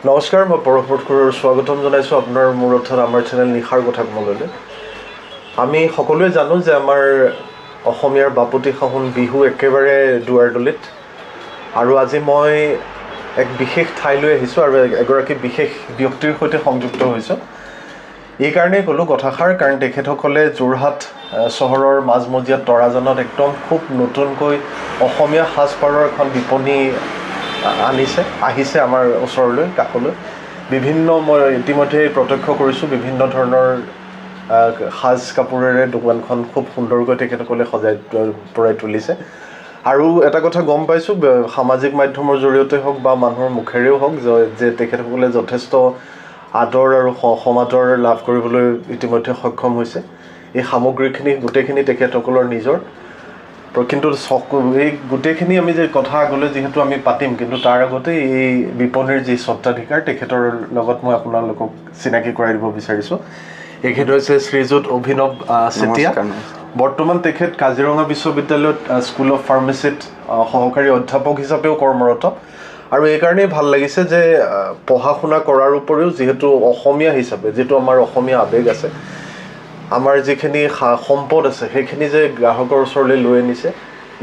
নমস্কাৰ, মই পৰশবোধ কৰোঁ স্বাগতম জনাইছোঁ আপোনাৰ মোৰ অৰ্থাৎ আমাৰ চেনেল নিশাৰ কথা কমললৈ। আমি সকলোৱে জানো যে আমাৰ অসমীয়াৰ বাপতি সাহোন বিহু একেবাৰে দুৱাৰদলিত, আৰু আজি মই এক বিশেষ ঠাইলৈ আহিছোঁ আৰু এগৰাকী বিশেষ ব্যক্তিৰ সৈতে সংযুক্ত হৈছোঁ। এইকাৰণেই ক'লোঁ কথাষাৰ, কাৰণ তেখেতসকলে যোৰহাট চহৰৰ মাজমজিয়াত তৰাজানত একদম খুব নতুনকৈ অসমীয়া সাজপাৰৰ এখন বিপণী আহিছে আমাৰ ওচৰলৈ, কাষলৈ। বিভিন্ন মই ইতিমধ্যে প্ৰত্যক্ষ কৰিছোঁ, বিভিন্ন ধৰণৰ সাজ কাপোৰেৰে দোকানখন খুব সুন্দৰকৈ তেখেতসকলে সজাই পৰাই তুলিছে। আৰু এটা কথা গম পাইছোঁ, সামাজিক মাধ্যমৰ জৰিয়তে হওক বা মানুহৰ মুখেৰেও হওক, যে তেখেতসকলে যথেষ্ট আদৰ আৰু সমাদৰ লাভ কৰিবলৈ ইতিমধ্যে সক্ষম হৈছে। এই সামগ্ৰীখিনি গোটেইখিনি তেখেতসকলৰ নিজৰ, কিন্তু এই গোটেইখিনি আমি যে কথা আগলৈ যিহেতু আমি পাতিম, কিন্তু তাৰ আগতে এই বিপণীৰ যি স্বত্বাধিকাৰ তেখেতৰ লগত মই আপোনালোকক চিনাকি কৰাই দিব বিচাৰিছোঁ। এখেত হৈছে শ্ৰীযুত অভিনৱ চেতিয়া। বৰ্তমান তেখেত কাজিৰঙা বিশ্ববিদ্যালয়ত স্কুল অফ ফাৰ্মাচীত সহকাৰী অধ্যাপক হিচাপেও কৰ্মৰত। আৰু এইকাৰণেই ভাল লাগিছে যে পঢ়া শুনা কৰাৰ উপৰিও যিহেতু অসমীয়া হিচাপে, যিটো আমাৰ অসমীয়া আৱেগ আছে, আমাৰ যিখিনি সম্পদ আছে, সেইখিনি যে গ্ৰাহকৰ ওচৰলৈ লৈ আনিছে,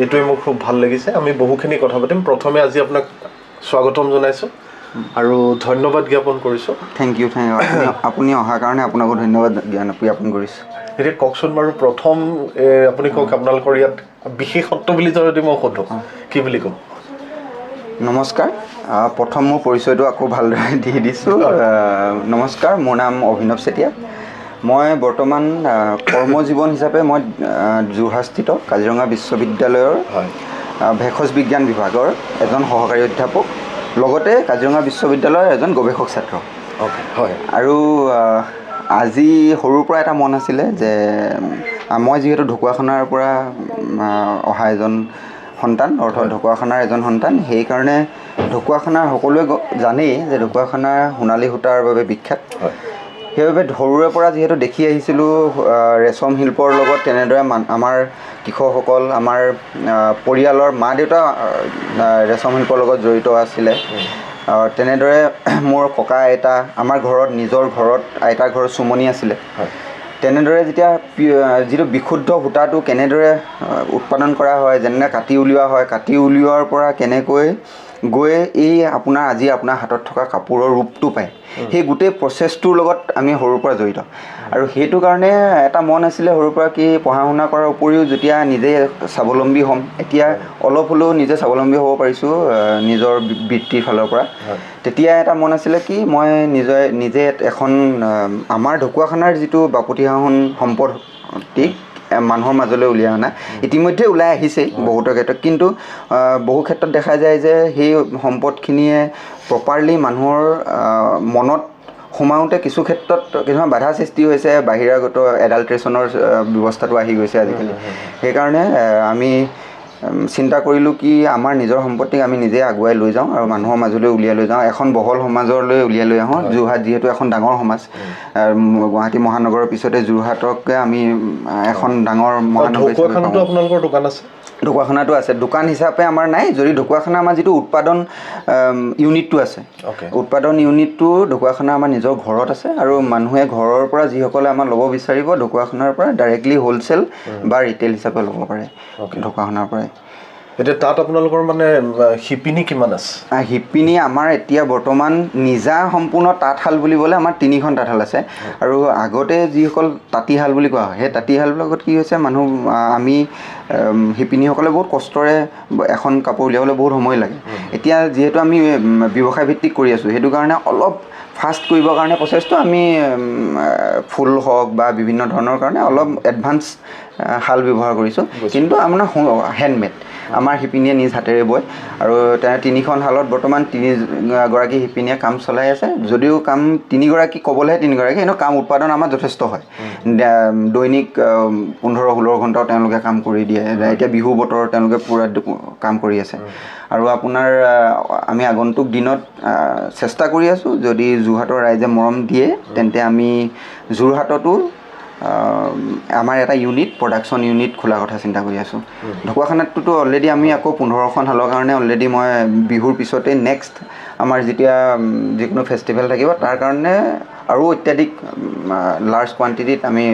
এইটোৱে মোক খুব ভাল লাগিছে। আমি বহুখিনি কথা পাতিম। প্ৰথমে আজি আপোনাক স্বাগতম জনাইছোঁ আৰু ধন্যবাদ জ্ঞাপন কৰিছোঁ। Thank you. আপুনি অহাৰ কাৰণে আপোনাকো ধন্যবাদ জ্ঞাপন কৰিছোঁ। এতিয়া কওকচোন বাৰু, প্ৰথম আপুনি কওক, আপোনালোকৰ ইয়াত বিশেষত্ব বুলি যদি মই সোধোঁ, কি বুলি ক'ম? নমস্কাৰ। প্ৰথম মোৰ পৰিচয়টো আকৌ ভালদৰে দি দিছোঁ। নমস্কাৰ, মোৰ নাম অভিনৱ চেতিয়া। মই বৰ্তমান কৰ্মজীৱন হিচাপে মই যোৰহাটস্থিত কাজিৰঙা বিশ্ববিদ্যালয়ৰ ভেষজ বিজ্ঞান বিভাগৰ এজন সহকাৰী অধ্যাপক, লগতে কাজিৰঙা বিশ্ববিদ্যালয়ৰ এজন গৱেষক ছাত্ৰ। হয়। আৰু আজি সৰুৰ পৰা এটা মন আছিলে যে মই যিহেতু ঢকুৱাখানাৰ পৰা অহা এজন সন্তান, অৰ্থাৎ ঢকুৱাখানাৰ এজন সন্তান, সেইকাৰণে ঢকুৱাখানাৰ সকলোৱে জানেই যে ঢকুৱাখানাৰ সোণালী সূতাৰ বাবে বিখ্যাত। সেইবাবে সৰুৰে পৰা যিহেতু দেখি আহিছিলোঁ ৰেচম শিল্পৰ লগত, তেনেদৰে আমাৰ কৃষকসকল, আমাৰ পৰিয়ালৰ মা দেউতা ৰেচম শিল্পৰ লগত জড়িত আছিলে। তেনেদৰে মোৰ ককা আইতা, আমাৰ ঘৰত নিজৰ ঘৰত আইতাৰ ঘৰত চুমনি আছিলে। তেনেদৰে যেতিয়া যিটো বিশুদ্ধ সূতাটো কেনেদৰে উৎপাদন কৰা হয়, যেনে কাটি উলিওৱা হয়, কাটি উলিওৱাৰ পৰা কেনেকৈ গৈ এই আজি আপোনাৰ হাতত থকা কাপোৰৰ ৰূপটো পায়, সেই গোটেই প্ৰচেছটোৰ লগত আমি সৰুৰ পৰা জড়িত। আৰু সেইটো কাৰণে এটা মন আছিলে সৰুৰ পৰা, কি পঢ়া শুনা কৰাৰ উপৰিও যেতিয়া নিজে স্বাৱলম্বী হ'ম, এতিয়া অলপ হ'লেও নিজে স্বাৱলম্বী হ'ব পাৰিছোঁ নিজৰ বৃত্তিৰ ফালৰ পৰা, তেতিয়া এটা মন আছিলে কি মই নিজে এখন আমাৰ ঢকুৱাখানাৰ যিটো বাপতি সাহোন সম্পত্তিক মানুহৰ মাজলৈ উলিয়াই অনা, ইতিমধ্যে ওলাই আহিছেই বহুতৰ ক্ষেত্ৰত, কিন্তু বহু ক্ষেত্ৰত দেখা যায় যে সেই সম্পদখিনিয়ে প্ৰপাৰলি মানুহৰ মনত সোমাওঁতে কিছু ক্ষেত্ৰত কিছুমান বাধা সৃষ্টি হৈছে, বাহিৰাগত এডাল্ট্ৰেশ্যনৰ ব্যৱস্থাটো আহি গৈছে আজিকালি। সেইকাৰণে আমি চিন্তা কৰিলোঁ কি আমাৰ নিজৰ সম্পত্তিক আমি নিজে আগুৱাই লৈ যাওঁ আৰু মানুহৰ মাজলৈ উলিয়াই লৈ যাওঁ, এখন বহল সমাজলৈ উলিয়াই লৈ আহোঁ। যোৰহাট যিহেতু এখন ডাঙৰ সমাজ, গুৱাহাটী মহানগৰৰ পিছতে যোৰহাটকে আমি এখন ডাঙৰ মহানগৰ হিচাপে পাওঁ। আপোনালোকৰ দোকান আছে? ঢকুৱাখানাটো আছে। দোকান হিচাপে আমাৰ নাই, যদি ঢকুৱাখানা আমাৰ যিটো উৎপাদন ইউনিটটো আছে, উৎপাদন ইউনিটটো ঢকুৱাখানা আমাৰ নিজৰ ঘৰত আছে। আৰু মানুহে ঘৰৰ পৰা যিসকলে আমাৰ ল'ব বিচাৰিব, ঢকুৱাখানাৰ পৰা ডাইৰেক্টলি হ'লচেল বা ৰিটেইল হিচাপে ল'ব পাৰে ঢকুৱাখানাৰ পৰাই। এতিয়া তাত আপোনালোকৰ মানে শিপিনী কিমান আছে? শিপিনী আমাৰ এতিয়া বৰ্তমান নিজা সম্পূৰ্ণ তাঁতশাল বুলিবলৈ আমাৰ 3খন তাঁতশাল আছে। আৰু আগতে যিসকল তাঁতীশাল বুলি কোৱা হয়, সেই তাঁতীশালৰ লগত কি হৈছে, আমি শিপিনীসকলে বহুত কষ্টৰে এখন কাপোৰ উলিয়াবলৈ বহুত সময় লাগে। এতিয়া যিহেতু আমি ব্যৱসায় ভিত্তিক কৰি আছোঁ, সেইটো কাৰণে অলপ ফাষ্ট কৰিবৰ কাৰণে প্ৰচেছটো আমি ফুল হওক বা বিভিন্ন ধৰণৰ কাৰণে অলপ এডভান্স শাল ব্যৱহাৰ কৰিছোঁ, কিন্তু আপোনাৰ হেণ্ডমেড আমাৰ শিপিনীয়ে নিজ হাতেৰে বয়। আৰু 3খন শালত বৰ্তমান 3গৰাকী শিপিনীয়ে কাম চলাই আছে। যদিও কাম 3গৰাকী ক'বলৈহে 3গৰাকী, কিন্তু কাম উৎপাদন আমাৰ যথেষ্ট হয়। দৈনিক 15-16 ঘণ্টাও তেওঁলোকে কাম কৰি দিয়ে। এতিয়া বিহু বতৰ তেওঁলোকে পূৰা কাম কৰি আছে। আৰু আপোনাৰ আমি আগন্তুক দিনত চেষ্টা কৰি আছোঁ, যদি যোৰহাটৰ ৰাইজে মৰম দিয়ে, তেন্তে আমি যোৰহাটতো আমাৰ এটা ইউনিট প্ৰডাকশ্যন ইউনিট খোলা কথা চিন্তা কৰি আছোঁ ঢকুৱাখানাতটোতো অলৰেডি আমি আকৌ 15খন হালৰ কাৰণে অলৰেডি মই বিহুৰ পিছতে নেক্সট আমাৰ যেতিয়া যিকোনো ফেষ্টিভেল থাকিব তাৰ কাৰণে আৰু অত্যাধিক লাৰ্জ কোৱান্টিটিত আমি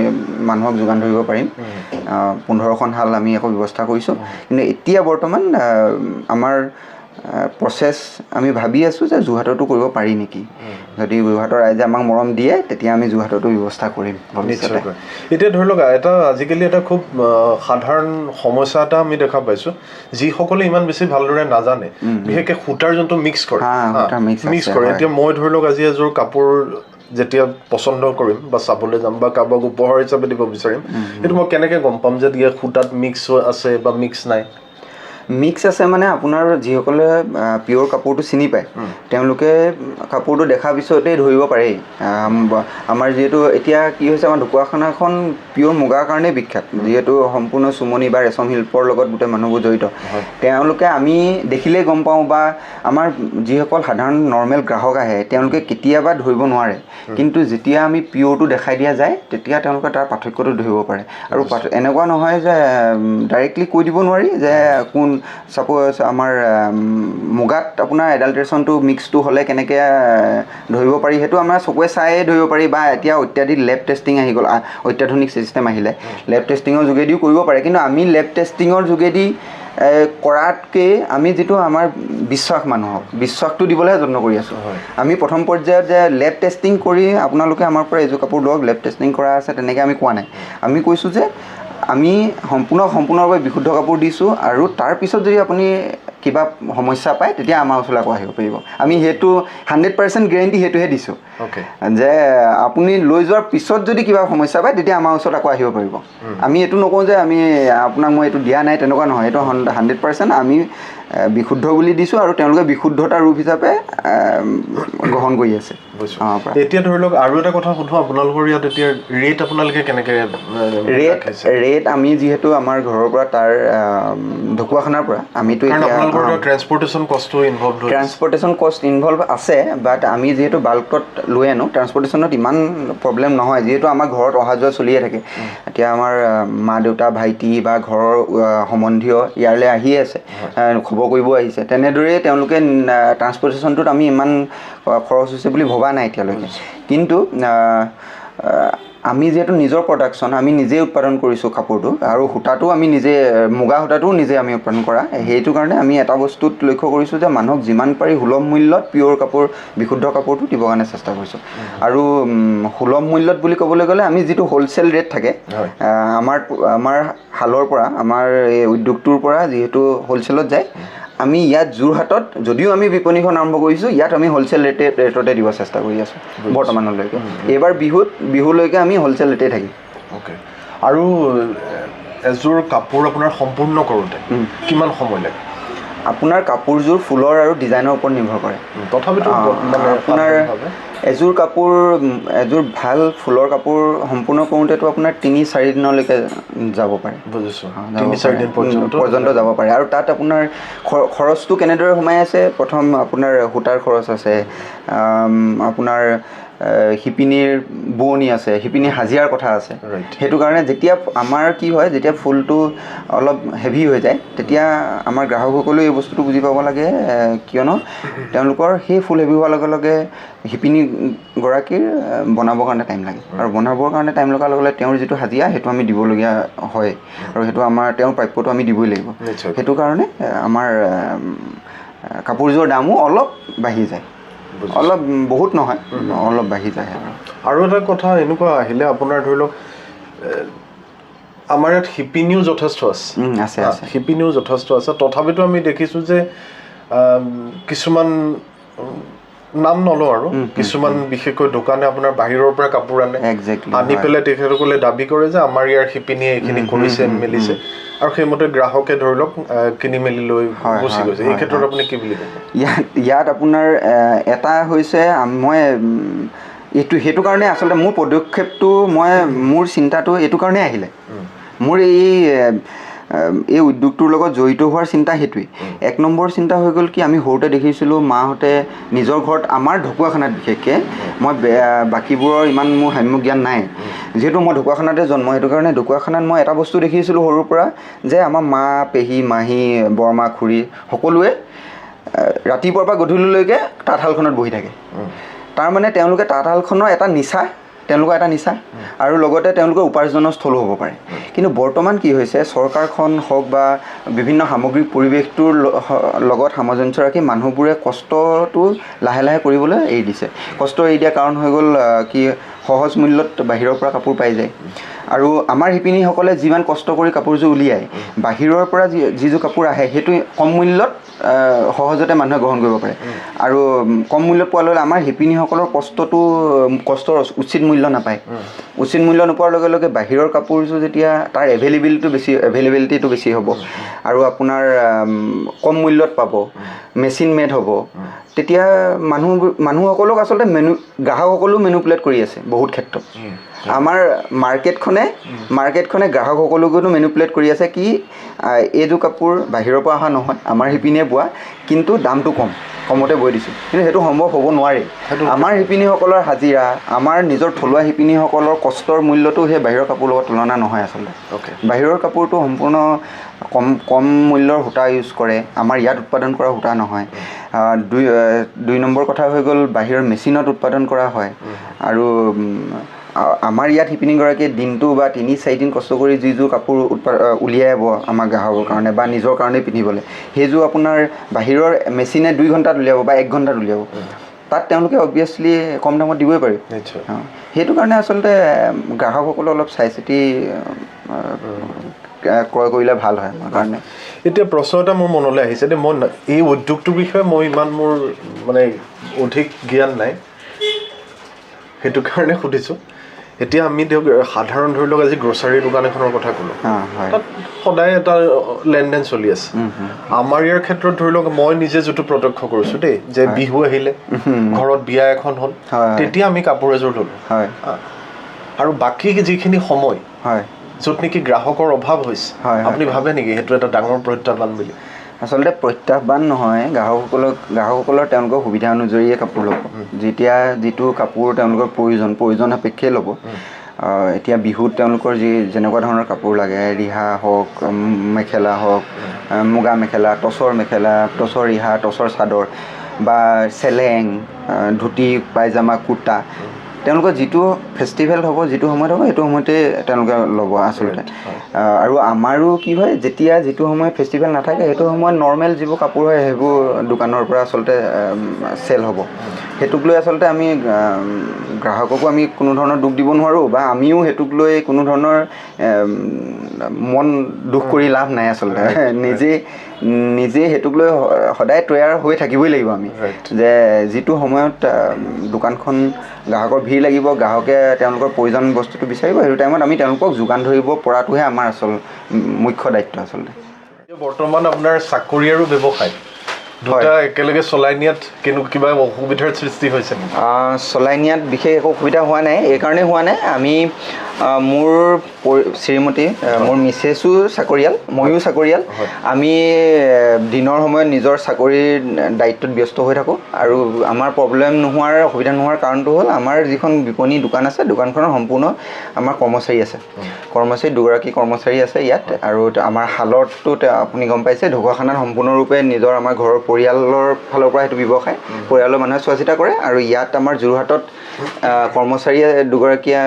মানুহক যোগান ধৰিব পাৰিম 15খন হাল আমি আকৌ ব্যৱস্থা কৰিছোঁ কিন্তু এতিয়া বৰ্তমান আমাৰ প্ৰচেছ আমি ভাবি আছোঁ যে যোৰহাটতো কৰিব পাৰি নেকি যদি যোৰহাটৰ ৰাইজে আমাক মৰম দিয়ে তেতিয়া আমি যোৰহাটতো ব্যৱস্থা কৰিম নিশ্চয়কৈ এতিয়া ধৰি লওক এটা আজিকালি এটা খুব সাধাৰণ সমস্যা এটা আমি দেখা পাইছোঁ যিসকলে ইমান বেছি ভালদৰে নাজানে বিশেষকৈ সূতাৰ যোনটো মিক্স কৰে এতিয়া মই ধৰি লওক আজি এযোৰ কাপোৰ যেতিয়া পচন্দ কৰিম বা চাবলৈ যাম বা কাৰোবাক উপহাৰ হিচাপে দিব বিচাৰিম সেইটো মই কেনেকৈ গম পাম যে ইয়াৰ সূতাত মিক্স আছে বা মিক্স নাই মিক্স আছে মানে আপোনাৰ যিসকলে পিয়'ৰ কাপোৰটো চিনি পায় তেওঁলোকে কাপোৰটো দেখাৰ পিছতেই ধৰিব পাৰেই আমাৰ যিহেতু এতিয়া কি হৈছে আমাৰ ঢকুৱাখানাখন পিয়'ৰ মুগাৰ কাৰণেই বিখ্যাত যিহেতু সম্পূৰ্ণ চুমনি বা ৰেচম শিল্পৰ লগত গোটেই মানুহবোৰ জড়িত তেওঁলোকে আমি দেখিলেই গম পাওঁ বা আমাৰ যিসকল সাধাৰণ নৰ্মেল গ্ৰাহক আহে তেওঁলোকে কেতিয়াবা ধৰিব নোৱাৰে কিন্তু যেতিয়া আমি পিয়'ৰটো দেখাই দিয়া যায় তেতিয়া তেওঁলোকে তাৰ পাৰ্থক্যটো ধৰিব পাৰে আৰু এনেকুৱা নহয় যে ডাইৰেক্টলি কৈ দিব নোৱাৰি যে কোন সাপোজ আমাৰ মুগাত আপোনাৰ এডাল্ট্ৰেশ্যনটো মিক্সটো হ'লে কেনেকৈ ধৰিব পাৰি সেইটো আমাৰ চকুৱে চায়ে ধৰিব পাৰি বা এতিয়া অত্যাধিক লেব টেষ্টিং আহি গ'ল অত্যাধুনিক চিষ্টেম আহিলে লেব টেষ্টিঙৰ যোগেদিও কৰিব পাৰে কিন্তু আমি লেব টেষ্টিঙৰ যোগেদি কৰাতকৈ আমি যিটো আমাৰ বিশ্বাস মানুহক বিশ্বাসটো দিবলৈহে যত্ন কৰি আছোঁ আমি প্ৰথম পৰ্যায়ত যে লেব টেষ্টিং কৰি আপোনালোকে আমাৰ পৰা এযোৰ কাপোৰ লওক লেব টেষ্টিং কৰা আছে তেনেকৈ আমি কোৱা নাই আমি কৈছোঁ যে আমি সম্পূৰ্ণভাৱে বিশুদ্ধ কাপোৰ দিছোঁ আৰু তাৰপিছত যদি আপুনি কিবা সমস্যা পায় তেতিয়া আমাৰ ওচৰলৈ আকৌ আহিব পাৰিব আমি সেইটো 100% গেৰেণ্টি সেইটোহে দিছোঁ যে আপুনি লৈ যোৱাৰ পিছত যদি কিবা সমস্যা পায় তেতিয়া আমাৰ ওচৰত আকৌ আহিব পাৰিব আমি এইটো নকওঁ যে আমি আপোনাক মই এইটো দিয়া নাই তেনেকুৱা নহয় এইটো 100% আমি বিশুদ্ধ বুলি দিছোঁ আৰু তেওঁলোকে বিশুদ্ধতাৰ ৰূপ হিচাপে গ্ৰহণ কৰি আছে এতিয়া ধৰি লওক আৰু এটা কথা সুধোঁ আপোনালোকৰ ইয়াত এতিয়া ৰেট আপোনালোকে কেনেকৈ ৰেট আমি যিহেতু আমাৰ ঘৰৰ পৰা তাৰ ঢকুৱাখানাৰ পৰা আমিতো ট্ৰেন্সপৰ্টেশ্যন কষ্ট ইনভলভ আছে বাট আমি যিহেতু বাল্কত লৈ আনো ট্ৰান্সপৰ্টেশ্যনত ইমান প্ৰব্লেম নহয় যিহেতু আমাৰ ঘৰত অহা যোৱা চলিয়ে থাকে এতিয়া আমাৰ মা দেউতা ভাইটি বা ঘৰৰ সম্বন্ধীয় ইয়ালৈ আহিয়ে আছে খবৰ কৰিব আহিছে তেনেদৰেই তেওঁলোকে ট্ৰান্সপৰ্টেশ্যনটোত আমি ইমান খৰচ হৈছে বুলি ভবা নাই এতিয়ালৈকে কিন্তু আমি যিহেতু নিজৰ প্ৰডাকশ্যন আমি নিজেই উৎপাদন কৰিছোঁ কাপোৰটো আৰু সূতাটো আমি নিজে মুগা সূতাটোও নিজে আমি উৎপাদন কৰা সেইটো কাৰণে আমি এটা বস্তুত লক্ষ্য কৰিছোঁ যে মানুহক যিমান পাৰি সুলভ মূল্যত পিয়'ৰ কাপোৰ বিশুদ্ধ কাপোৰটো দিবৰ কাৰণে চেষ্টা কৰিছোঁ আৰু সুলভ মূল্যত বুলি ক'বলৈ গ'লে আমি যিটো হ'লচেল ৰেট থাকে আমাৰ শালৰ পৰা আমাৰ এই উদ্যোগটোৰ পৰা যিহেতু হ'লচেলত যায় আমি ইয়াত যোৰহাটত যদিও আমি বিপণীখন আৰম্ভ কৰিছোঁ ইয়াত আমি হ'লচেল ৰেটতে দিব চেষ্টা কৰি আছোঁ বৰ্তমানলৈকে এইবাৰ বিহুলৈকে আমি হ'লচেল ৰেটেই থাকিম আৰু এযোৰ কাপোৰ আপোনাৰ সম্পূৰ্ণ কৰোঁতে কিমান সময় লাগে আপোনাৰ কাপোৰযোৰ ফুলৰ আৰু ডিজাইনৰ ওপৰত নিৰ্ভৰ কৰে তথাপিতো আপোনাৰ এযোৰ ভাল ফুলৰ কাপোৰ সম্পূৰ্ণ কৰোঁতেতো আপোনাৰ 3-4 দিনলৈকে যাব পাৰে বুজিছোঁ 3-4 দিন পৰ্যন্ত যাব পাৰে আৰু তাত আপোনাৰ খৰচটো কেনেদৰে সোমাই আছে প্ৰথম আপোনাৰ সূতাৰ খৰচ আছে আপোনাৰ শিপিনীৰ বোৱনী আছে শিপিনী হাজিৰাৰ কথা আছে সেইটো কাৰণে যেতিয়া আমাৰ কি হয় যেতিয়া ফুলটো অলপ হেভি হৈ যায় তেতিয়া আমাৰ গ্ৰাহকসকলেও এই বস্তুটো বুজি পাব লাগে কিয়নো তেওঁলোকৰ সেই ফুল হেভি হোৱাৰ লগে লগে শিপিনীগৰাকীৰ বনাবৰ কাৰণে টাইম লাগে আৰু বনাবৰ কাৰণে টাইম লগাৰ লগে লগে তেওঁৰ যিটো হাজিৰা সেইটো আমি দিবলগীয়া হয় আৰু সেইটো আমাৰ তেওঁৰ প্ৰাপ্যটো আমি দিবই লাগিব সেইটো কাৰণে আমাৰ কাপোৰযোৰৰ দামো অলপ বাঢ়ি যায় অলপ বহুত নহয় অলপ বাঢ়ি যায় আৰু এটা কথা এনেকুৱা আহিলে আপোনাৰ ধৰি লওক আমাৰ ইয়াত শিপিনীও যথেষ্ট আছে শিপিনীও যথেষ্ট আছে তথাপিতো আমি দেখিছোঁ যে কিছুমান নাম নলওঁ আৰু কিছুমান বিশেষকৈ দোকানে আপোনাৰ বাহিৰৰ পৰা কাপোৰ আনি পেলাই তেখেতসকলে দাবী কৰে যে আমাৰ ইয়াৰ শিপিনীয়ে এইখিনি কৰিছে মেলিছে আৰু সেইমতে গ্ৰাহকে ধৰি লওক কিনি মেলি লৈ গুচি গৈছে এই ক্ষেত্ৰত আপুনি কি বুলি ক'ব ইয়াত আপোনাৰ এটা হৈছে মই সেইটো কাৰণে আচলতে মোৰ পদক্ষেপটো মোৰ চিন্তাটো এইটো কাৰণেই আহিলে মোৰ এই এই উদ্যোগটোৰ লগত জড়িত হোৱাৰ চিন্তা সেইটোৱেই। এক নম্বৰ চিন্তা হৈ গ'ল কি আমি সৰুতে দেখিছিলোঁ মাহঁতে নিজৰ ঘৰত আমাৰ ঢকুৱাখানাত বিশেষকৈ মই বাকীবোৰৰ ইমান মোৰ সম্যক জ্ঞান নাই, যিহেতু মই ঢকুৱাখানাতে জন্ম, সেইটো কাৰণে ঢকুৱাখানাত মই এটা বস্তু দেখিছিলোঁ সৰুৰ পৰা যে আমাৰ মা, পেহী, মাহী, বৰমা, খুৰী সকলোৱে ৰাতিপুৱাৰ পৰা গধূলিলৈকে তাঁতশালখনত বহি থাকে। তাৰমানে তেওঁলোকে তাঁতশালখনৰ এটা নিচা, তেওঁলোকৰ এটা নিচা আৰু লগতে তেওঁলোকৰ উপাৰ্জনৰ স্থলো হ'ব পাৰে। কিন্তু বৰ্তমান কি হৈছে, চৰকাৰখন হওক বা বিভিন্ন সামগ্ৰিক পৰিৱেশটোৰ লগত সামঞ্জস্য ৰাখি মানুহবোৰে কষ্টটো লাহে লাহে কৰিবলৈ এৰি দিছে। কষ্ট এৰি দিয়া কাৰণ হৈ গ'ল কি সহজ মূল্যত বাহিৰৰ পৰা কাপোৰ পাই যায়, আৰু আমাৰ শিপিনীসকলে যিমান কষ্ট কৰি কাপোৰযোৰ উলিয়ায়, বাহিৰৰ পৰা যিযোৰ কাপোৰ আহে সেইটো কম মূল্যত সহজতে মানুহে গ্ৰহণ কৰিব পাৰে, আৰু কম মূল্যত পোৱাৰ লগে আমাৰ শিপিনীসকলৰ কষ্টৰ উচিত মূল্য নাপায়। উচিত মূল্য নোপোৱাৰ লগে লগে বাহিৰৰ কাপোৰযোৰ যেতিয়া তাৰ এভেইলেবিলিটিটো বেছি হ'ব আৰু আপোনাৰ কম মূল্যত পাব, মেচিন মেড হ'ব, তেতিয়া মানুহসকলক আচলতে গ্ৰাহকসকলেও মেনুপুলেট কৰি আছে বহুত ক্ষেত্ৰত। আমাৰ মাৰ্কেটখনে গ্ৰাহকসকলকো মেনুপুলেট কৰি আছে কি এইযোৰ কাপোৰ বাহিৰৰ পৰা অহা নহয়, আমাৰ শিপিনীয়ে বোৱা, কিন্তু দামটো কমতে বৈ দিছোঁ। কিন্তু সেইটো সম্ভৱ হ'ব নোৱাৰে। আমাৰ শিপিনীসকলৰ হাজিৰা, আমাৰ নিজৰ থলুৱা শিপিনীসকলৰ কষ্টৰ মূল্যটো সেই বাহিৰৰ কাপোৰৰ লগত তুলনা নহয় আচলতে। বাহিৰৰ কাপোৰটো সম্পূৰ্ণ কম মূল্যৰ সূতা ইউজ কৰে, আমাৰ ইয়াত উৎপাদন কৰা সূতা নহয়। দুই নম্বৰ কথা হৈ গ'ল বাহিৰৰ মেচিনত উৎপাদন কৰা হয়, আৰু আমাৰ ইয়াত শিপিনীগৰাকীয়ে দিনটো বা 3-4 দিন কষ্ট কৰি যিযোৰ কাপোৰ উলিয়াব আমাৰ গ্ৰাহকৰ কাৰণে বা নিজৰ কাৰণে পিন্ধিবলৈ, সেইযোৰ আপোনাৰ বাহিৰৰ মেচিনে 2 ঘণ্টাত উলিয়াব বা 1 ঘণ্টাত উলিয়াব। তাত তেওঁলোকে অবভিয়াছলি কম দামত দিবই পাৰিব। সেইটো কাৰণে আচলতে গ্ৰাহকসকলে অলপ চাই চিতি ক্ৰয় কৰিলে ভাল হয় আমাৰ কাৰণে। এতিয়া প্ৰশ্ন এটা মোৰ মনলৈ আহিছে যে মই এই উদ্যোগটোৰ বিষয়ে মই ইমান মোৰ মানে অধিক জ্ঞান নাই, সেইটো কাৰণে সুধিছোঁ। এতিয়া আমি সাধাৰণ ধৰি লওক আজি গ্ৰচাৰী দোকান এখনৰ কথা ক'লোঁ, তাত সদায় এটা লেনদেন চলি আছে। আমাৰ ইয়াৰ ক্ষেত্ৰত ধৰি লওক মই নিজে যিটো প্ৰত্যক্ষ কৰিছোঁ দেই, যে বিহু আহিলে, ঘৰত বিয়া এখন হ'ল, তেতিয়া আমি কাপোৰ এযোৰ ল'লোঁ, আৰু বাকী যিখিনি সময় য'ত নেকি গ্ৰাহকৰ অভাৱ হৈছে, আপুনি ভাবে নেকি সেইটো এটা ডাঙৰ প্ৰত্যাহ্বান বুলি? আচলতে প্ৰত্যাহ্বান নহয়, গ্ৰাহকসকলৰ তেওঁলোকৰ সুবিধা অনুযায়ীয়ে কাপোৰ ল'ব। যেতিয়া যিটো কাপোৰ তেওঁলোকৰ প্ৰয়োজন সাপেক্ষে ল'ব। এতিয়া বিহুত তেওঁলোকৰ যেনেকুৱা ধৰণৰ কাপোৰ লাগে, ৰিহা হওক, মেখেলা হওক, মুগা মেখেলা, টচৰ মেখেলা, টচৰ ৰিহা, টচৰ চাদৰ বা চেলেং, ধুতি, পায়জামা, কুৰ্তা, তেওঁলোকৰ যিটো ফেষ্টিভেল হ'ব, যিটো সময়ত হ'ব, সেইটো সময়তে তেওঁলোকে ল'ব আচলতে। আৰু আমাৰো কি হয়, যেতিয়া যিটো সময়ত ফেষ্টিভেল নাথাকে সেইটো সময়ত নৰ্মেল যিবোৰ কাপোৰ হয় সেইবোৰ দোকানৰ পৰা আচলতে চেল হ'ব। সেইটোক লৈ আচলতে আমি গ্ৰাহককো আমি কোনো ধৰণৰ দুখ দিব নোৱাৰোঁ, বা আমিও সেইটোক লৈ কোনো ধৰণৰ মন দুখ কৰি লাভ নাই আচলতে। নিজে সেইটোক লৈ সদায় তৈয়াৰ হৈ থাকিবই লাগিব আমি, যে যিটো সময়ত দোকানখন গ্ৰাহকৰ ভিৰ লাগিব, গ্ৰাহকে তেওঁলোকৰ প্ৰয়োজন বস্তুটো বিচাৰিব, সেইটো টাইমত আমি তেওঁলোকক যোগান ধৰিব পৰাটোহে আমাৰ মুখ্য দায়িত্ব আচলতে। বৰ্তমান আপোনাৰ চাকৰি আৰু ব্যৱসায় দুটা একেলগে চলাই নিয়াত কিবা অসুবিধাৰ সৃষ্টি হৈছে নেকি? চলাই নিয়াত বিশেষ একো অসুবিধা হোৱা নাই। এইকাৰণেই হোৱা নাই, আমি মোৰ শ্ৰীমতী, মোৰ মিছেছো চাকৰিয়াল, ময়ো চাকৰিয়াল। আমি দিনৰ সময়ত নিজৰ চাকৰিৰ দায়িত্বত ব্যস্ত হৈ থাকোঁ, আৰু আমাৰ অসুবিধা নোহোৱাৰ কাৰণটো হ'ল আমাৰ যিখন বিপণী দোকান আছে, দোকানখনৰ সম্পূৰ্ণ আমাৰ কৰ্মচাৰী আছে, দুগৰাকী কৰ্মচাৰী আছে ইয়াত। আৰু আমাৰ শালতটো আপুনি গম পাইছে, ঢকুৱাখানাত সম্পূৰ্ণৰূপে নিজৰ আমাৰ ঘৰৰ পৰিয়ালৰ ফালৰ পৰা সেইটো ব্যৱসায়, পৰিয়ালৰ মানুহে চোৱা চিতা কৰে। আৰু ইয়াত আমাৰ যোৰহাটত কৰ্মচাৰীয়ে দুগৰাকীয়ে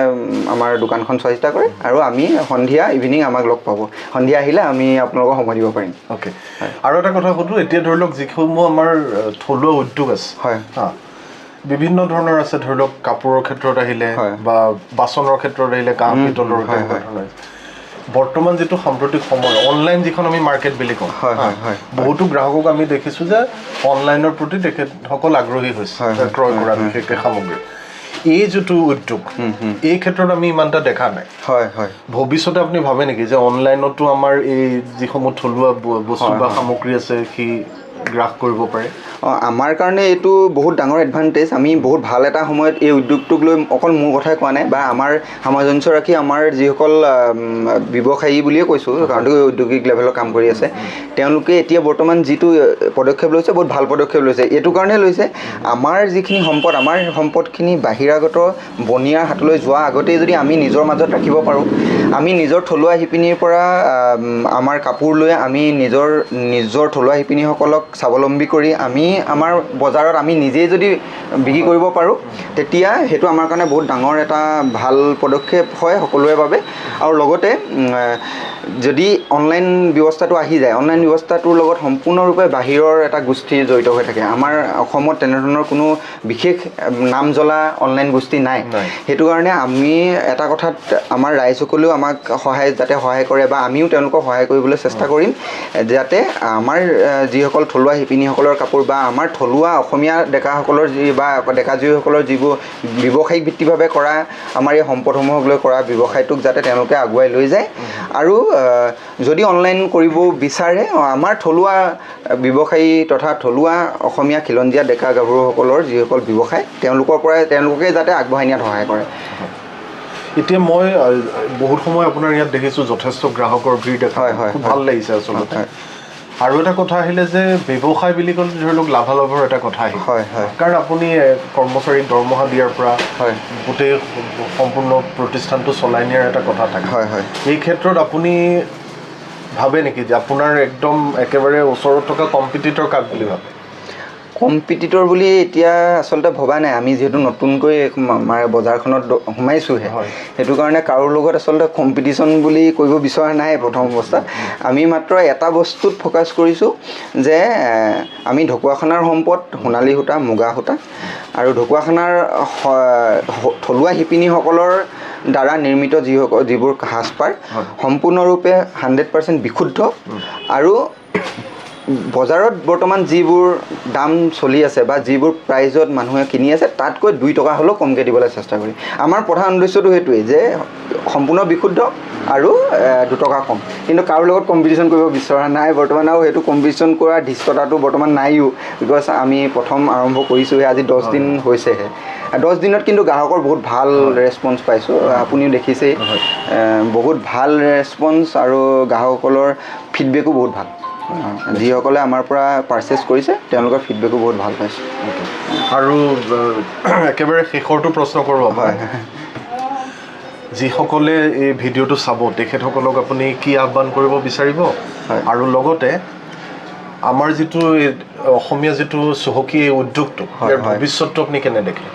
আমাৰ দোকানখন চোৱা চিতা কৰে, আৰু আমি ইভিনিং আমাক লগ পাব, সন্ধিয়া আহিলে আমি আপোনালোকক সময় দিব পাৰিম। অ'কে, আৰু এটা কথা সুধোঁ, এতিয়া ধৰি লওক যিসমূহ আমাৰ থলুৱা উদ্যোগ আছে, বিভিন্ন ধৰণৰ আছে, ধৰি লওক কাপোৰৰ ক্ষেত্ৰত আহিলে বা বাচনৰ ক্ষেত্ৰত আহিলে, কাঁহ পিতলৰ ধৰণৰ, বৰ্তমান যিটো সাম্প্ৰতিক সময় অনলাইন যিখন আমি মাৰ্কেট বুলি কওঁ, বহুতো গ্ৰাহকক আমি দেখিছোঁ যে অনলাইনৰ প্ৰতি তেখেতসকল আগ্ৰহী হৈছে ক্ৰয় কৰা বিশেষকৈ সামগ্ৰী। এই যিটো উদ্যোগ, এই ক্ষেত্ৰত আমি ইমান এটা দেখা নাই। ভৱিষ্যতে আপুনি ভাবে নেকি যে অনলাইনতো আমাৰ এই যিসমূহ থলুৱা বস্তু বা সামগ্ৰী আছে, গ্ৰাস কৰিব পাৰে? আমাৰ কাৰণে এইটো বহুত ডাঙৰ এডভান্টেজ। আমি বহুত ভাল এটা সময়ত এই উদ্যোগটোক লৈ অকল মোৰ কথাই কোৱা নাই বা আমাৰ সামঞ্জস্য আমাৰ যিসকল ব্যৱসায়ী বুলিয়ে কৈছোঁ, কাৰণ ঔদ্যোগিক লেভেলত কাম কৰি আছে, তেওঁলোকে এতিয়া বৰ্তমান যিটো পদক্ষেপ লৈছে বহুত ভাল পদক্ষেপ লৈছে। এইটো কাৰণে লৈছে, আমাৰ যিখিনি সম্পদ, আমাৰ সম্পদখিনি বাহিৰাগত বনিয়াৰ হাতলৈ যোৱা আগতেই যদি আমি নিজৰ মাজত ৰাখিব পাৰোঁ, আমি নিজৰ থলুৱা শিপিনীৰ পৰা আমাৰ কাপোৰ লৈ আমি নিজৰ থলুৱা শিপিনীসকলক স্বাৱলম্বী কৰি আমি আমাৰ বজাৰত আমি নিজেই যদি বিক্ৰী কৰিব পাৰোঁ, তেতিয়া সেইটো আমাৰ কাৰণে বহুত ডাঙৰ এটা ভাল পদক্ষেপ হয় সকলোৰে বাবে। আৰু লগতে যদি অনলাইন ব্যৱস্থাটো আহি যায়, অনলাইন ব্যৱস্থাটোৰ লগত সম্পূৰ্ণৰূপে বাহিৰৰ এটা গোষ্ঠী জড়িত হৈ থাকে। আমাৰ অসমত তেনেধৰণৰ কোনো বিশেষ নাম জ্বলা অনলাইন গোষ্ঠী নাই। সেইটো কাৰণে আমি এটা কথাত আমাৰ ৰাইজসকলেও আমাক যাতে সহায় কৰে বা আমিও তেওঁলোকক সহায় কৰিবলৈ চেষ্টা কৰিম, যাতে আমাৰ যিসকল থলুৱা শিপিনীসকলৰ কাপোৰ বা আমাৰ থলুৱা অসমীয়া ডেকাসকলৰ বা ডেকা জীয়ৰীসকলৰ যিবোৰ ব্যৱসায়িক ভিত্তিভাৱে কৰা আমাৰ এই সম্পদসমূহক লৈ কৰা ব্যৱসায়টোক যাতে তেওঁলোকে আগুৱাই লৈ যায়। আৰু যদি অনলাইন কৰিব বিচাৰে, আমাৰ থলুৱা ব্যৱসায়ী তথা থলুৱা অসমীয়া খিলঞ্জীয়া ডেকা গাভৰুসকলৰ যিসকল ব্যৱসায়, তেওঁলোকে যাতে আগবঢ়াই নিয়াত সহায় কৰে। এতিয়া মই বহুত সময় আপোনাৰ ইয়াত দেখিছোঁ যথেষ্ট গ্ৰাহকৰ ভিৰ দেখা, খুব ভাল লাগিছে আচলতে। আৰু এটা কথা আহিলে যে ব্যৱসায় বুলি ক'লে ধৰি লওক লাভালাভৰ এটা কথা আহিল, কাৰণ আপুনি কৰ্মচাৰীক দৰমহা দিয়াৰ পৰা গোটেই সম্পূৰ্ণ প্ৰতিষ্ঠানটো চলাই নিয়াৰ এটা কথা থাকে। এই ক্ষেত্ৰত আপুনি ভাবে নেকি যে আপোনাৰ একদম একেবাৰে ওচৰত থকা কম্পিটিটৰ কাক বুলি ভাবে? কম্পিটিটৰ বুলি এতিয়া আচলতে ভবা নাই। আমি যিহেতু নতুনকৈ আমাৰ বজাৰখনত সোমাইছোঁহে, সেইটো কাৰণে কাৰোৰ লগত আচলতে কম্পিটিশ্যন বুলি কৰিব বিচৰা নাই প্ৰথম অৱস্থাত। আমি মাত্ৰ এটা বস্তুত ফ'কাছ কৰিছোঁ যে আমি ঢকুৱাখানাৰ সম্পদ সোণালী সূতা, মুগা সূতা আৰু ঢকুৱাখানাৰ থলুৱা শিপিনীসকলৰ দ্বাৰা নিৰ্মিত যিবোৰ সাজপাৰ সম্পূৰ্ণৰূপে 100% বিশুদ্ধ আৰু বজাৰত বৰ্তমান যিবোৰ দাম চলি আছে বা যিবোৰ প্ৰাইজত মানুহে কিনি আছে, তাতকৈ 2 টকা হ'লেও কমকৈ দিবলৈ চেষ্টা কৰিম। আমাৰ প্ৰধান উদ্দেশ্যটো সেইটোৱেই যে সম্পূৰ্ণ বিশুদ্ধ আৰু 2 টকা কম। কিন্তু কাৰোৰ লগত কম্পিটিশ্যন কৰিব বিচৰা নাই বৰ্তমান, আৰু সেইটো কম্পিটিশ্যন কৰাৰ ধৃষ্টতাটো বৰ্তমান নাইও, বিকজ আমি প্ৰথম আৰম্ভ কৰিছোঁহে, আজি 10 দিন হৈছেহে। 10 দিনত কিন্তু গ্ৰাহকৰ বহুত ভাল ৰেছপন্স পাইছোঁ, আপুনিও দেখিছেই। বহুত ভাল ৰেছপন্স আৰু গ্ৰাহকসকলৰ ফিডবেকো বহুত ভাল। যিসকলে আমাৰ পৰা পাৰ্চেছ কৰিছে তেওঁলোকৰ ফিডবেকো বহুত ভাল পাইছোঁ। আৰু একেবাৰে শেষৰটো প্ৰশ্ন কৰোঁ, যিসকলে এই ভিডিঅ'টো চাব তেখেতসকলক আপুনি কি আহ্বান কৰিব বিচাৰিব? আৰু লগতে আমাৰ যিটো অসমীয়া যিটো চহকী এই উদ্যোগটো, ইয়াৰ ভৱিষ্যতটো আপুনি কেনে দেখে?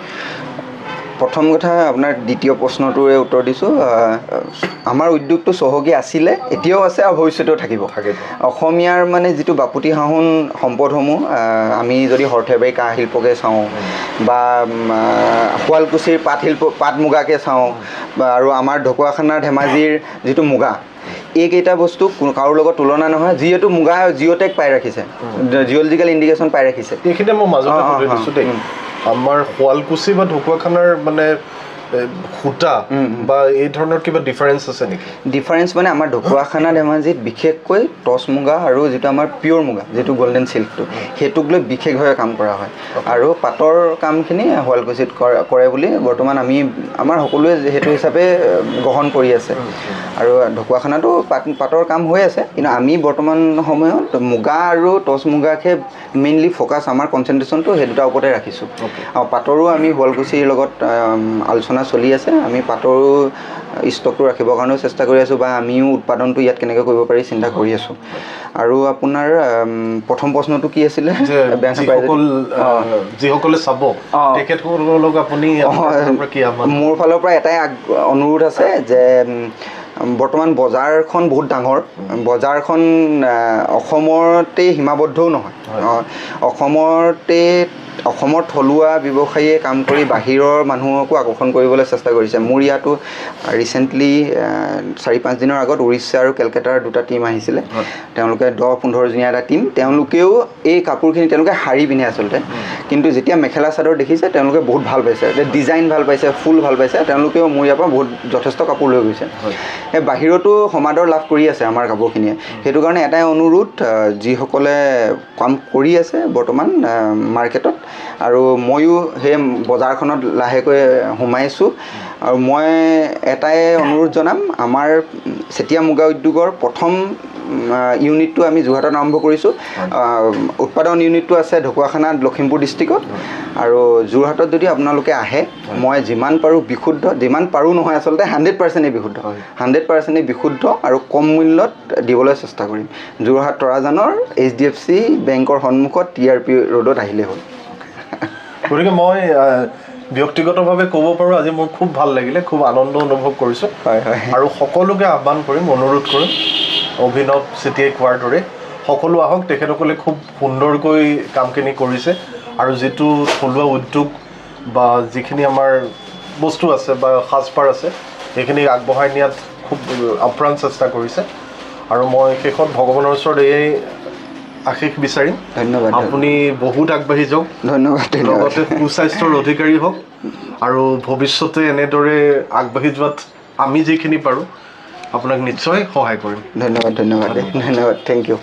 প্ৰথম কথা আপোনাৰ দ্বিতীয় প্ৰশ্নটোৰে উত্তৰ দিছোঁ। আমাৰ উদ্যোগটো চহকী আছিলে, এতিয়াও আছে আৰু ভৱিষ্যতেও থাকিব। অসমীয়াৰ মানে যিটো বাপুতি সাহোন সম্পদসমূহ, আমি যদি সৰ্থেবাৰী কাঁহ শিল্পকে চাওঁ বা শুৱালকুছিৰ পাট মুগাকে চাওঁ আৰু আমাৰ ঢকুৱাখানাৰ ধেমাজিৰ যিটো মুগা, এইকেইটা বস্তু কাৰোৰ লগত তুলনা নহয়। যিহেতু মুগা জিঅ'টেক পাই ৰাখিছে, জিঅ'লজিকেল ইণ্ডিকেশ্যন পাই ৰাখিছে। এইখিনি মই মাজতে কৈ দিছোঁ দেই, আমাৰ শুৱালকুছি বা ঢকুৱাখানাৰ মানে সূতা বা এই ধৰণৰ কিবা ডিফাৰেঞ্চ আছে নেকি? ডিফাৰেঞ্চ মানে আমাৰ ঢকুৱাখানা ধেমাজিত বিশেষকৈ টচ মুগা আৰু যিটো আমাৰ পিয়'ৰ মুগা, যিটো গল্ডেন চিল্কটো, সেইটোক লৈ বিশেষভাৱে কাম কৰা হয়। আৰু পাটৰ কামখিনি শুৱালকুছিত কৰে বুলি বৰ্তমান আমাৰ সকলোৱে সেইটো হিচাপে গ্ৰহণ কৰি আছে। আৰু ঢকুৱাখানাতো পাটৰ কাম হৈ আছে, কিন্তু আমি বৰ্তমান সময়ত মুগা আৰু টচ মুগাকে মেইনলি ফ'কাছ, আমাৰ কনচেনট্ৰেশ্যনটো সেই দুটাৰ ওপৰতে ৰাখিছোঁ। আৰু পাটৰো আমি শুৱালকুছিৰ লগত আলোচনা চলি আছে। আমি পাটৰো ষ্টকটো ৰাখিবৰ কাৰণেও চেষ্টা কৰি আছোঁ বা আমিও উৎপাদনটো ইয়াত কেনেকৈ কৰিব পাৰি চিন্তা কৰি আছোঁ। আৰু আপোনাৰ প্ৰথম প্ৰশ্নটো কি আছিলে? যিসকলে চাব তেখেতসকলক আপুনি মোৰ ফালৰ পৰা এটাই অনুৰোধ আছে যে বৰ্তমান বজাৰখন বহুত ডাঙৰ, বজাৰখন অসমতেই সীমাবদ্ধও নহয়, অসমতে অসমৰ থলুৱা ব্যৱসায়ীয়ে কাম কৰি বাহিৰৰ মানুহকো আকৰ্ষণ কৰিবলৈ চেষ্টা কৰিছে। মোৰ ইয়াতো ৰিচেণ্টলি 4-5 দিনৰ আগত উৰিষ্যা আৰু কেলকাতাৰ 2টা টীম আহিছিলে। তেওঁলোকে 10-15 জনীয়া এটা টীম। তেওঁলোকেও এই কাপোৰখিনি তেওঁলোকে শাৰী পিন্ধে আচলতে, কিন্তু যেতিয়া মেখেলা চাদৰ দেখিছে তেওঁলোকে বহুত ভাল পাইছে, ডিজাইন ভাল পাইছে, ফুল ভাল পাইছে। তেওঁলোকেও মোৰ ইয়াৰ পৰা বহুত যথেষ্ট কাপোৰ লৈ গৈছে। এই বাহিৰতো সমাদৰ লাভ কৰি আছে আমাৰ কাপোৰখিনিয়ে। সেইটো কাৰণে এটাই অনুৰোধ, যিসকলে কাম কৰি আছে বৰ্তমান মাৰ্কেটত, আৰু ময়ো সেই বজাৰখনত লাহেকৈ সোমাইছোঁ, আৰু মই এটাই অনুৰোধ জনাম, আমাৰ চেতিয়া মুগা উদ্যোগৰ প্ৰথম ইউনিটটো আমি যোৰহাটত আৰম্ভ কৰিছোঁ। উৎপাদন ইউনিটটো আছে ঢকুৱাখানাত, লখিমপুৰ ডিষ্ট্ৰিক্টত। আৰু যোৰহাটত যদি আপোনালোকে আহে, মই যিমান পাৰোঁ বিশুদ্ধ, যিমান পাৰোঁ নহয় আচলতে 100% বিশুদ্ধ, 100% বিশুদ্ধ আৰু কম মূল্যত দিবলৈ চেষ্টা কৰিম। যোৰহাট তৰাজানৰ HDFC বেংকৰ সন্মুখত TRP ৰোডত আহিলেই হ'ল। গতিকে মই ব্যক্তিগতভাৱে ক'ব পাৰোঁ, আজি মোৰ খুব ভাল লাগিলে, খুব আনন্দ অনুভৱ কৰিছোঁ। আৰু সকলোকে আহ্বান কৰিম, অনুৰোধ কৰিম, অভিনৱ চেতিয়াই কোৱাৰ দৰে সকলো আহক। তেখেতসকলে খুব সুন্দৰকৈ কামখিনি কৰিছে, আৰু যিটো থলুৱা উদ্যোগ বা যিখিনি আমাৰ বস্তু আছে বা সাজপাৰ আছে সেইখিনি আগবঢ়াই নিয়াত খুব আপ্ৰাণ চেষ্টা কৰিছে। আৰু মই শেষত ভগৱানৰ ওচৰত এই আশীষ বিচাৰিম, ধন্যবাদ, আপুনি বহুত আগবাঢ়ি যাওক, ধন্যবাদ, লগতে সুস্বাস্থ্যৰ অধিকাৰী হওক, আৰু ভৱিষ্যতে এনেদৰে আগবাঢ়ি যোৱাত আমি যিখিনি পাৰোঁ আপোনাক নিশ্চয় সহায় কৰিম। ধন্যবাদ, থেংক ইউ।